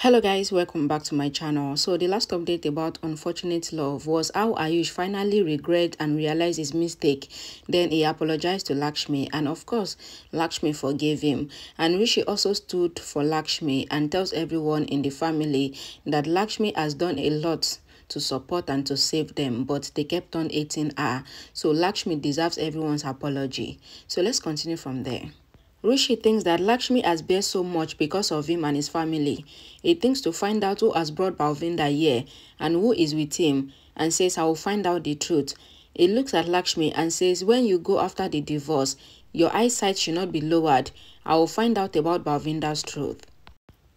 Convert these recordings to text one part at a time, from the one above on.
Hello guys, welcome back to my channel. So the last update about unfortunate love was how Ayush finally regret and realized his mistake. Then he apologized to Lakshmi, and of course Lakshmi forgave him. And Rishi also stood for Lakshmi and tells everyone in the family that Lakshmi has done a lot to support and to save them, but they kept on hating her. So Lakshmi deserves everyone's apology. So let's continue from there. Rishi thinks that Lakshmi has bear so much because of him and his family. He thinks to find out who has brought Balwinder here and who is with him, and says, I will find out the truth. He looks at Lakshmi and says, when you go after the divorce, your eyesight should not be lowered. I will find out about Balwinder's truth.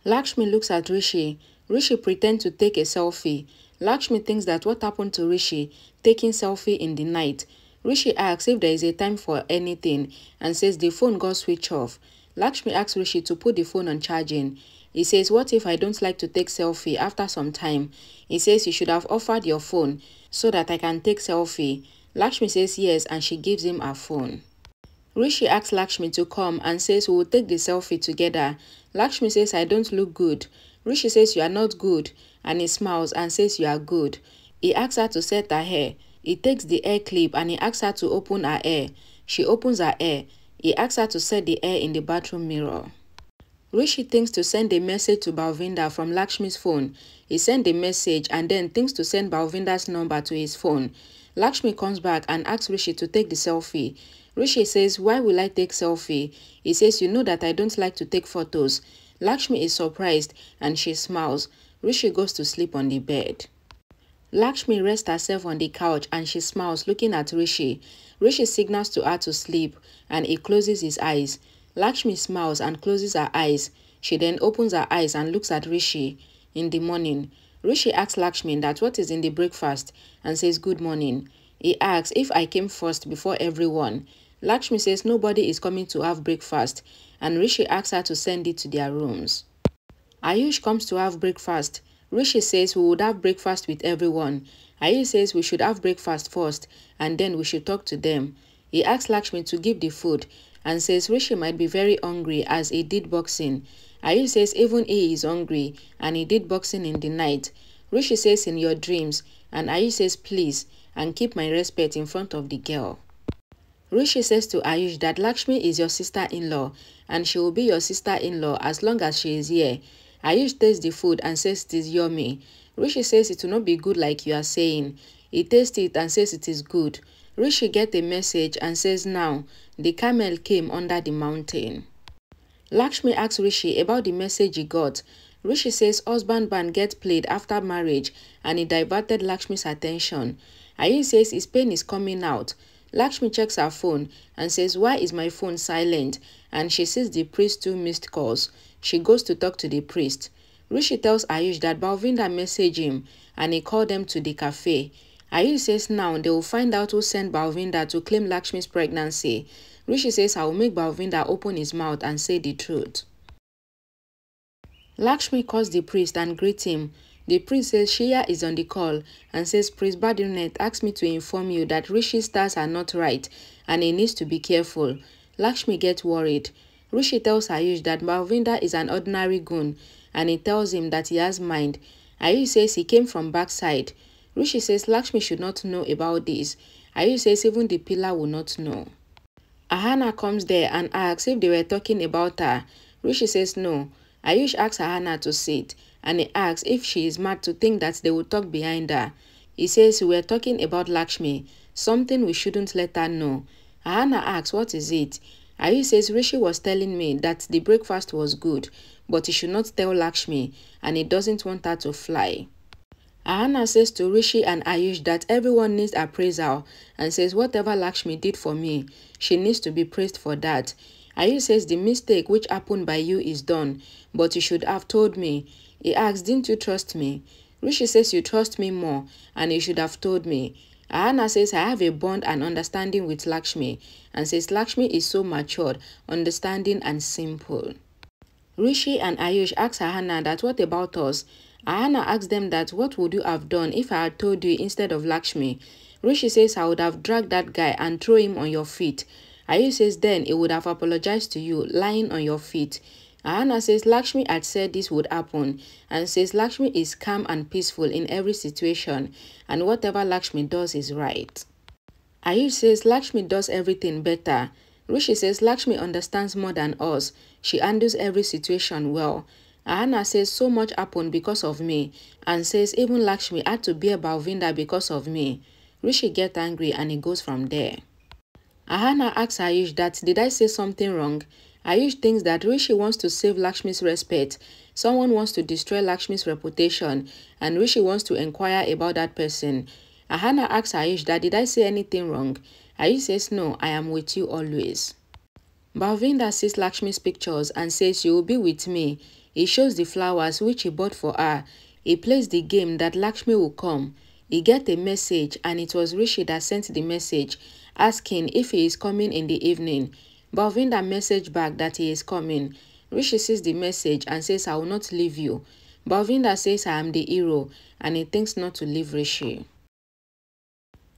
Lakshmi looks at Rishi. Rishi pretends to take a selfie. Lakshmi thinks that what happened to Rishi, taking selfie in the night. Rishi asks if there is a time for anything and says the phone got switched off. Lakshmi asks Rishi to put the phone on charging. He says, what if I don't like to take selfie after some time? He says, you should have offered your phone so that I can take selfie. Lakshmi says yes, and she gives him her phone. Rishi asks Lakshmi to come and says we will take the selfie together. Lakshmi says I don't look good. Rishi says you are not good, and he smiles and says you are good. He asks her to set her hair. He takes the hair clip and he asks her to open her hair. She opens her hair. He asks her to set the hair in the bathroom mirror. Rishi thinks to send a message to Balwinder from Lakshmi's phone. He sends the message and then thinks to send Balwinder's number to his phone. Lakshmi comes back and asks Rishi to take the selfie. Rishi says, why will I take selfie? He says, you know that I don't like to take photos. Lakshmi is surprised and she smiles. Rishi goes to sleep on the bed. Lakshmi rests herself on the couch and she smiles looking at Rishi. Rishi signals to her to sleep and he closes his eyes. Lakshmi smiles and closes her eyes. She then opens her eyes and looks at Rishi. In the morning, Rishi asks Lakshmi that what is in the breakfast and says good morning. He asks if I came first before everyone. Lakshmi says nobody is coming to have breakfast and Rishi asks her to send it to their rooms. Ayush comes to have breakfast. Rishi says we would have breakfast with everyone. Ayush says we should have breakfast first and then we should talk to them. He asks Lakshmi to give the food and says Rishi might be very hungry as he did boxing. Ayush says even he is hungry and he did boxing in the night. Rishi says in your dreams, and Ayush says please and keep my respect in front of the girl. Rishi says to Ayush that Lakshmi is your sister-in-law and she will be your sister-in-law as long as she is here. Ayush tastes the food and says it is yummy. Rishi says it will not be good like you are saying. He tastes it and says it is good. Rishi gets a message and says now, the camel came under the mountain. Lakshmi asks Rishi about the message he got. Rishi says husband band gets played after marriage and he diverted Lakshmi's attention. Ayush says his pain is coming out. Lakshmi checks her phone and says why is my phone silent, and she sees the priest 2 missed calls. She goes to talk to the priest. Rishi tells Ayush that Balwinder messaged him and he called them to the cafe. Ayush says now they will find out who sent Balwinder to claim Lakshmi's pregnancy. Rishi says I will make Balwinder open his mouth and say the truth. Lakshmi calls the priest and greets him. The priest says Shia is on the call and says Priest Badrunet asked me to inform you that Rishi's stars are not right and he needs to be careful. Lakshmi gets worried. Rishi tells Ayush that Balwinder is an ordinary goon and he tells him that he has mind. Ayush says he came from backside. Rishi says Lakshmi should not know about this. Ayush says even the pillar will not know. Ahana comes there and asks if they were talking about her. Rishi says no. Ayush asks Ahana to sit and he asks if she is mad to think that they will talk behind her. He says we were talking about Lakshmi, something we shouldn't let her know. Ahana asks what is it? Ayush says Rishi was telling me that the breakfast was good, but he should not tell Lakshmi and he doesn't want her to fly. Ahana says to Rishi and Ayush that everyone needs appraisal and says whatever Lakshmi did for me, she needs to be praised for that. Ayush says the mistake which happened by you is done, but you should have told me. He asks, didn't you trust me? Rishi says you trust me more and you should have told me. Ahana says I have a bond and understanding with Lakshmi and says Lakshmi is so matured, understanding and simple. Rishi and Ayush ask Ahana that what about us? Ahana asks them that what would you have done if I had told you instead of Lakshmi? Rishi says I would have dragged that guy and throw him on your feet. Ayush says then he would have apologized to you lying on your feet. Ahana says Lakshmi had said this would happen and says Lakshmi is calm and peaceful in every situation and whatever Lakshmi does is right. Ayush says Lakshmi does everything better. Rishi says Lakshmi understands more than us. She handles every situation well. Ahana says so much happened because of me and says even Lakshmi had to bear Balwinder because of me. Rishi gets angry and he goes from there. Ahana asks Ayush that did I say something wrong? Ayush thinks that Rishi wants to save Lakshmi's respect. Someone wants to destroy Lakshmi's reputation and Rishi wants to inquire about that person. Ahana asks Ayush that did I say anything wrong? Ayush says no, I am with you always. Balwinder sees Lakshmi's pictures and says you will be with me. He shows the flowers which he bought for her. He plays the game that Lakshmi will come. He gets a message and it was Rishi that sent the message asking if he is coming in the evening. Balwinder messaged back that he is coming. Rishi sees the message and says I will not leave you. Balwinder says I am the hero and he thinks not to leave Rishi.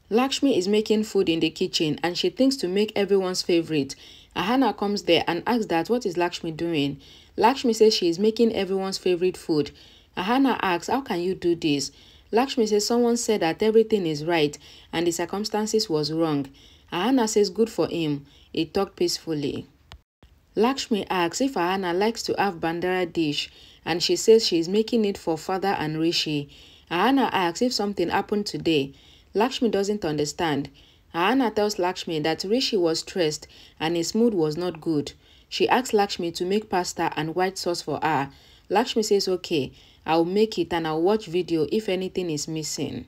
Lakshmi is making food in the kitchen and she thinks to make everyone's favorite. Ahana comes there and asks that what is Lakshmi doing? Lakshmi says she is making everyone's favorite food. Ahana asks how can you do this? Lakshmi says someone said that everything is right and the circumstances was wrong. Ahana says good for him. He talked peacefully. Lakshmi asks if Ahana likes to have bandara dish and she says she is making it for father and Rishi. Ahana asks if something happened today. Lakshmi doesn't understand. Ahana tells Lakshmi that Rishi was stressed and his mood was not good. She asks Lakshmi to make pasta and white sauce for her. Lakshmi says okay, I'll make it and I'll watch video if anything is missing.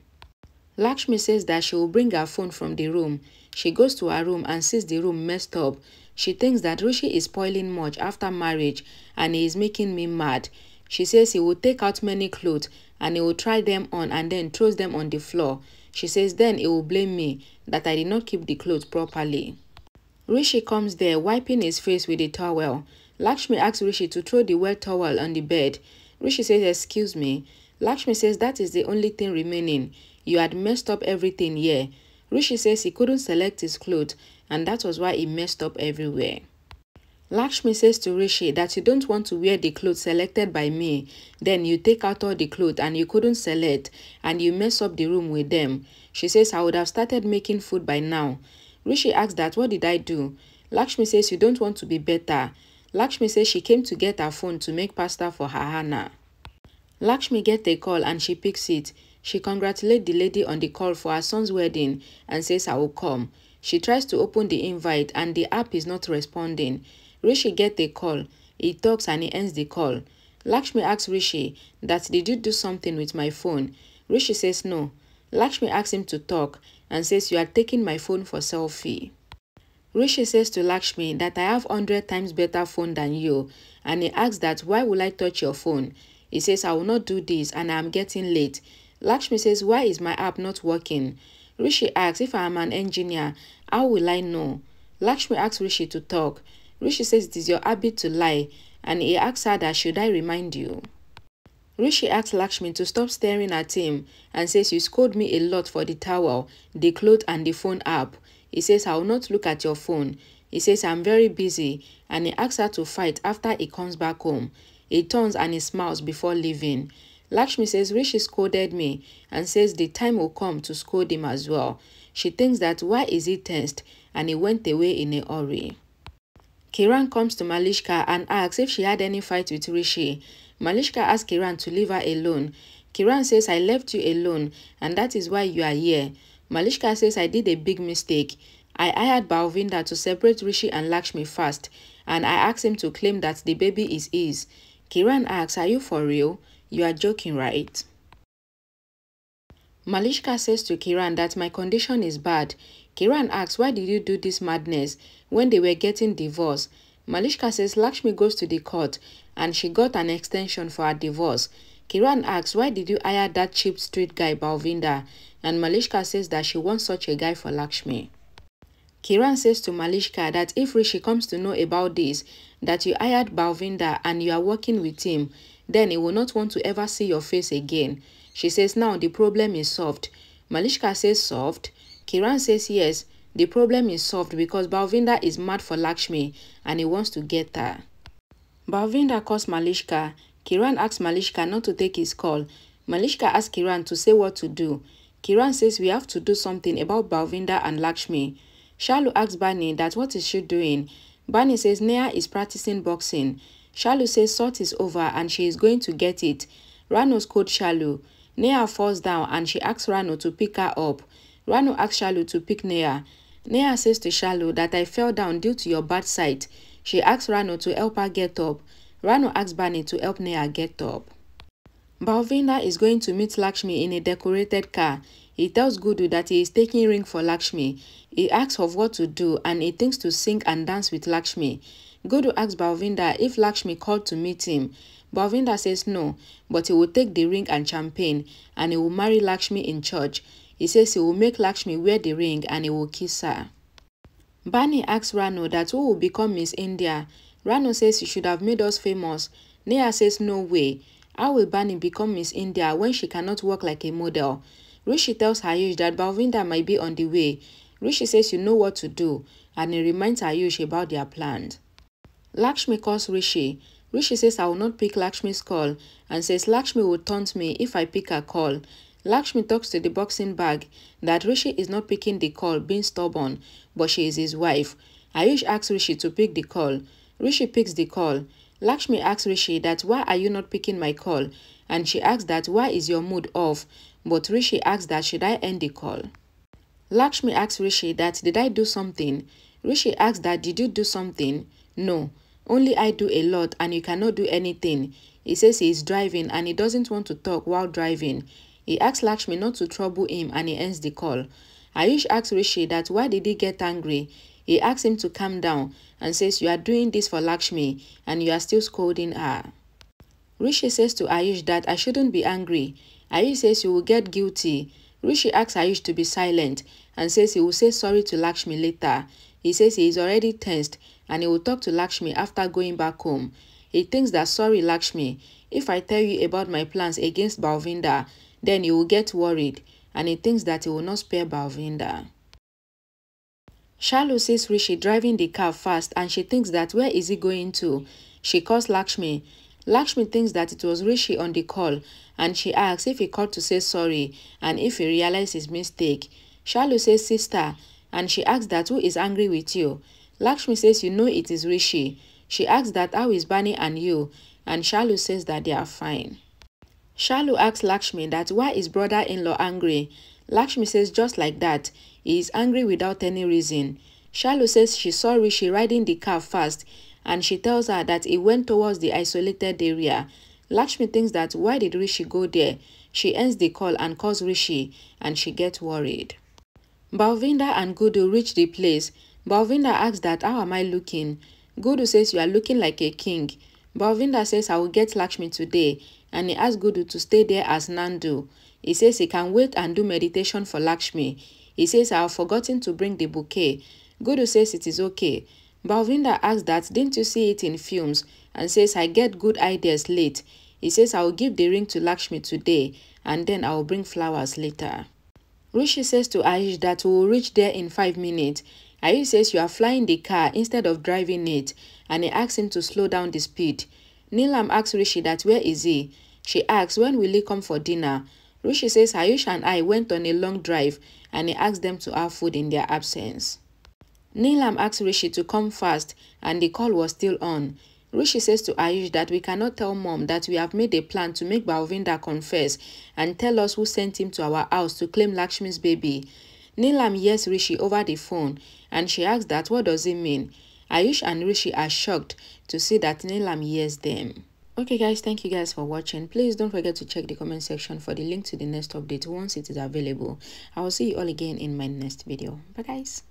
Lakshmi says that she will bring her phone from the room. She goes to her room and sees the room messed up. She thinks that Rishi is spoiling much after marriage and he is making me mad. She says he will take out many clothes and he will try them on and then throws them on the floor. She says then he will blame me that I did not keep the clothes properly. Rishi comes there wiping his face with a towel. Lakshmi asks Rishi to throw the wet towel on the bed. Rishi says excuse me. Lakshmi says that is the only thing remaining. You had messed up everything here. Rishi says he couldn't select his clothes and that was why he messed up everywhere. Lakshmi says to Rishi that you don't want to wear the clothes selected by me. Then you take out all the clothes and you couldn't select and you mess up the room with them. She says I would have started making food by now. Rishi asks that what did I do? Lakshmi says you don't want to be better. Lakshmi says she came to get her phone to make pasta for her Hana. Lakshmi gets a call and she picks it. She congratulates the lady on the call for her son's wedding and says I will come. She tries to open the invite and the app is not responding. Rishi gets a call. He talks and he ends the call. Lakshmi asks Rishi that did you do something with my phone? Rishi says no. Lakshmi asks him to talk and says you are taking my phone for selfie. Rishi says to Lakshmi that I have 100 times better phone than you and he asks that why will I touch your phone? He says I will not do this and I am getting late. Lakshmi says why is my app not working? Rishi asks if I am an engineer, how will I know? Lakshmi asks Rishi to talk. Rishi says it is your habit to lie and he asks her that should I remind you? Rishi asks Lakshmi to stop staring at him and says you scold me a lot for the towel, the clothes and the phone app. He says I will not look at your phone. He says I'm very busy and he asks her to fight after he comes back home. He turns and he smiles before leaving. Lakshmi says Rishi scolded me and says the time will come to scold him as well. She thinks that why is he tensed and he went away in a hurry. Kiran comes to Malishka and asks if she had any fight with Rishi. Malishka asks Kiran to leave her alone. Kiran says I left you alone and that is why you are here. Malishka says I did a big mistake. I hired Balwinder to separate Rishi and Lakshmi fast and I asked him to claim that the baby is his. Kiran asks are you for real? You are joking, right? Malishka says to Kiran that my condition is bad. Kiran asks why did you do this madness when they were getting divorced? Malishka says Lakshmi goes to the court and she got an extension for her divorce. Kiran asks why did you hire that cheap street guy Balwinder? And Malishka says that she wants such a guy for Lakshmi. Kiran says to Malishka that if Rishi comes to know about this, that you hired Balwinder and you are working with him, then he will not want to ever see your face again. She says now the problem is solved. Malishka says solved. Kiran says yes, the problem is solved because Balwinder is mad for Lakshmi and he wants to get her. Balwinder calls Malishka. Kiran asks Malishka not to take his call. Malishka asks Kiran to say what to do. Kiran says we have to do something about Balwinder and Lakshmi. Shalu asks Bani that what is she doing. Bani says Neha is practicing boxing. Shalu says salt is over and she is going to get it. Rano scolds Shalu. Neha falls down and she asks Rano to pick her up. Rano asks Shalu to pick Neha. Neha says to Shalu that I fell down due to your bad sight. She asks Rano to help her get up. Rano asks Bani to help Neha get up. Balwinder is going to meet Lakshmi in a decorated car. He tells Gudu that he is taking ring for Lakshmi. He asks of what to do and he thinks to sing and dance with Lakshmi. Gudu asks Balwinder if Lakshmi called to meet him. Balwinder says no, but he will take the ring and champagne and he will marry Lakshmi in church. He says he will make Lakshmi wear the ring and he will kiss her. Bani asks Rano that who will become Miss India. Rano says he should have made us famous. Neha says no way. How will Bani become Miss India when she cannot walk like a model? Rishi tells Ayush that Balwinder might be on the way. Rishi says you know what to do and he reminds Ayush about their plans. Lakshmi calls Rishi. Rishi says I will not pick Lakshmi's call and says Lakshmi will taunt me if I pick her call. Lakshmi talks to the boxing bag that Rishi is not picking the call being stubborn, but she is his wife. Ayush asks Rishi to pick the call. Rishi picks the call. Lakshmi asks Rishi that why are you not picking my call? And she asks that why is your mood off? But Rishi asks that should I end the call? Lakshmi asks Rishi that did I do something? Rishi asks that did you do something? No, only I do a lot and you cannot do anything. He says he is driving and he doesn't want to talk while driving. He asks Lakshmi not to trouble him and he ends the call. Ayush asks Rishi that why did he get angry? He asks him to calm down and says you are doing this for Lakshmi and you are still scolding her. Rishi says to Ayush that I shouldn't be angry. Ayush says you will get guilty. Rishi asks Ayush to be silent and says he will say sorry to Lakshmi later. He says he is already tensed and he will talk to Lakshmi after going back home. He thinks that sorry Lakshmi, if I tell you about my plans against Balwinder, then you will get worried and he thinks that he will not spare Balwinder. Shalu sees Rishi driving the car fast and she thinks that where is he going to? She calls Lakshmi. Lakshmi thinks that it was Rishi on the call and she asks if he called to say sorry and if he realized his mistake. Shalu says sister and she asks that who is angry with you? Lakshmi says you know it is Rishi. She asks that how is Bani and you? And Shalu says that they are fine. Shalu asks Lakshmi that why is brother-in-law angry? Lakshmi says just like that. He is angry without any reason. Shalu says she saw Rishi riding the car fast and she tells her that he went towards the isolated area. Lakshmi thinks that why did Rishi go there? She ends the call and calls Rishi and she gets worried. Balwinder and Gudu reach the place. Balwinder asks that how am I looking? Gudu says you are looking like a king. Balwinder says I will get Lakshmi today and he asks Gudu to stay there as Nandu. He says he can wait and do meditation for Lakshmi. He says I have forgotten to bring the bouquet. Gudu says it is okay. Balwinder asks that didn't you see it in films and says I get good ideas late. He says I will give the ring to Lakshmi today and then I will bring flowers later. Rishi says to Ayush that we will reach there in 5 minutes. Ayush says you are flying the car instead of driving it and he asks him to slow down the speed. Neelam asks Rishi that where is he? She asks when will he come for dinner? Rishi says Ayush and I went on a long drive and he asked them to have food in their absence. Neelam asks Rishi to come fast and the call was still on. Rishi says to Ayush that we cannot tell mom that we have made a plan to make Balwinder confess and tell us who sent him to our house to claim Lakshmi's baby. Neelam hears Rishi over the phone and she asks that what does it mean? Ayush and Rishi are shocked to see that Neelam hears them. Okay guys, thank you guys for watching. Please don't forget to check the comment section for the link to the next update once it is available. I will see you all again in my next video. Bye guys.